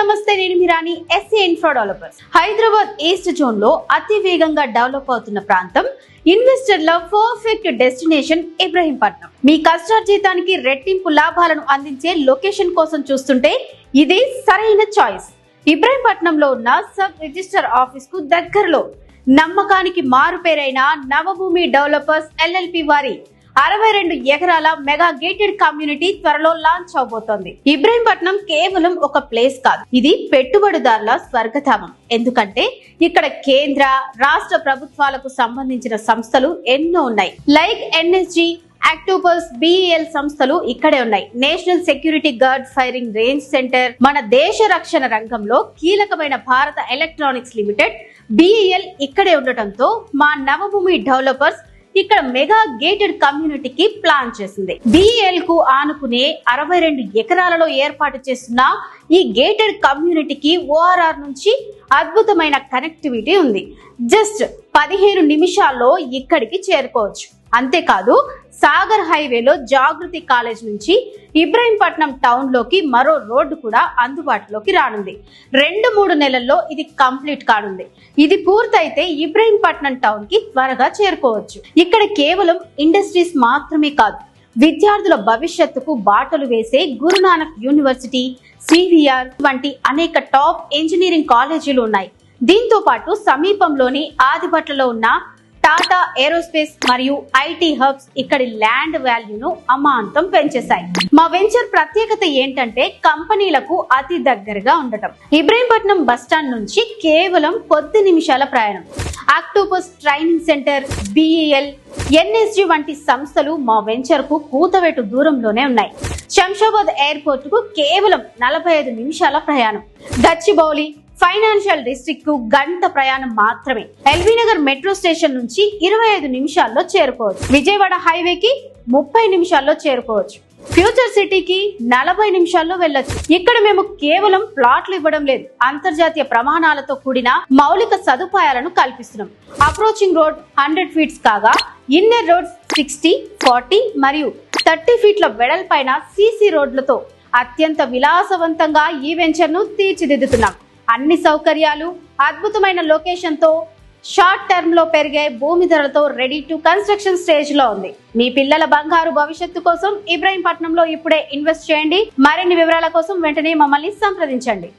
నమస్తే, నేను మీరాని, SC infra developers. Hyderabad east zone లో అతి వేగంగా డెవలప్ అవుతున్న ప్రాంతం, ఇన్వెస్టర్ల పర్ఫెక్ట్ డెస్టినేషన్ ఇబ్రహీంపట్నం. మీ కష్టార్జితానికి రెట్టింపు లాభాలను అందించే లొకేషన్ కోసం చూస్తుంటే ఇది సరైన చాయిస్. ఇబ్రహీంపట్నంలో ఉన్న సబ్ రిజిస్టర్ ఆఫీస్ కు దగ్గరలో నమ్మకానికి మారుపేరైన నవభూమి డెవలపర్స్ LLP వారి 62 ఎకరాల మెగా గేటెడ్ కమ్యూనిటీ త్వరలో లాంచ్ అవబోతోంది. ఇబ్రహీంపట్నం కేవలం ఒక ప్లేస్ కాదు, ఇది పెట్టుబడిదారుల స్వర్గధామం. ఎందుకంటే ఇక్కడ కేంద్ర రాష్ట్ర ప్రభుత్వాలకు సంబంధించిన సంస్థలు ఎన్నో ఉన్నాయి. లైక్ NSG, ఆక్టోపస్, BEL సంస్థలు ఇక్కడే ఉన్నాయి. National security guard firing range centre, మన దేశ రక్షణ రంగంలో కీలకమైన భారత ఎలక్ట్రానిక్స్ లిమిటెడ్ BEL ఇక్కడే ఉండటంతో మా నవభూమి డెవలపర్స్ ఇక్కడ మెగా గేటెడ్ కమ్యూనిటీకి ప్లాన్ చేసింది. BEL కు ఆనుకునే 62 ఎకరాలలో ఏర్పాటు చేస్తున్న ఈ గేటెడ్ కమ్యూనిటీకి ORR నుంచి అద్భుతమైన కనెక్టివిటీ ఉంది. జస్ట్ 15 నిమిషాల్లో ఇక్కడికి చేరుకోవచ్చు. అంతేకాదు, సాగర్ హైవేలో జాగృతి కాలేజ్ నుంచి ఇబ్రహీంపట్నం టౌన్ లోకి మరో రోడ్డు కూడా అందుబాటులోకి రానుంది. 2-3 నెలల్లో ఇది కంప్లీట్ కానుంది. ఇది పూర్తయితే ఇబ్రహీంపట్నం టౌన్ కి త్వరగా చేరుకోవచ్చు. ఇక్కడ కేవలం ఇండస్ట్రీస్ మాత్రమే కాదు, విద్యార్థుల భవిష్యత్తుకు బాటలు వేసే గురునానక్ యూనివర్సిటీ, CVR వంటి అనేక టాప్ ఇంజనీరింగ్ కాలేజీలు ఉన్నాయి. దీంతో పాటు సమీపంలోని ఆదిబట్లలో ఉన్న టాటా ఏరోస్పేస్ మరియు IT హబ్స్ ఇక్కడి ల్యాండ్ వాల్యూను అమాంతం పెంచేశాయి. మా వెంచర్ ప్రత్యేకత ఏంటంటే కంపెనీలకు అతి దగ్గరగా ఉండటం. ఇబ్రహీంపట్నం బస్టాండ్ నుంచి కేవలం కొద్ది నిమిషాల ప్రయాణం. Octopus training centre, BEL, NSG వంటి సంస్థలు మా వెంచర్ కు కూతవేటు దూరంలోనే ఉన్నాయి. శంషాబాద్ ఎయిర్పోర్ట్ కు కేవలం 45 నిమిషాల ప్రయాణం. గచ్చిబౌలి ఫైనాన్షియల్ డిస్ట్రిక్ట్ కు గంట ప్రయాణం మాత్రమే. LB నగర్ మెట్రో స్టేషన్ నుంచి 25 నిమిషాల్లో చేరుకోవచ్చు. విజయవాడ హైవేకి 30 నిమిషాల్లో చేరుకోవచ్చు. ఫ్యూచర్ సిటీకి 40 నిమిషాల్లో వెళ్ళొచ్చు. ఇక్కడ మేము కేవలం ప్లాట్లు ఇవ్వడం లేదు, అంతర్జాతీయ ప్రమాణాలతో కూడిన మౌలిక సదుపాయాలను కల్పిస్తున్నాం. అప్రోచింగ్ రోడ్ 100 ఫీట్స్ కాగా ఇన్నర్ రోడ్ 60, 40 మరియు 30 ఫీట్ల వెడల్పైన CC రోడ్లతో అత్యంత విలాసవంతంగా ఈ వెంచర్ ను తీర్చిదిద్దుతున్నాం. అన్ని సౌకర్యాలు, అద్భుతమైన లొకేషన్ తో, షార్ట్ టర్మ్ లో పెరిగే భూమి ధరలతో రెడీ టు కన్స్ట్రక్షన్ స్టేజ్ లో ఉంది. మీ పిల్లల బంగారు భవిష్యత్తు కోసం ఇబ్రహీంపట్నంలో ఇప్పుడే ఇన్వెస్ట్ చేయండి. మరిన్ని వివరాల కోసం వెంటనే మమ్మల్ని సంప్రదించండి.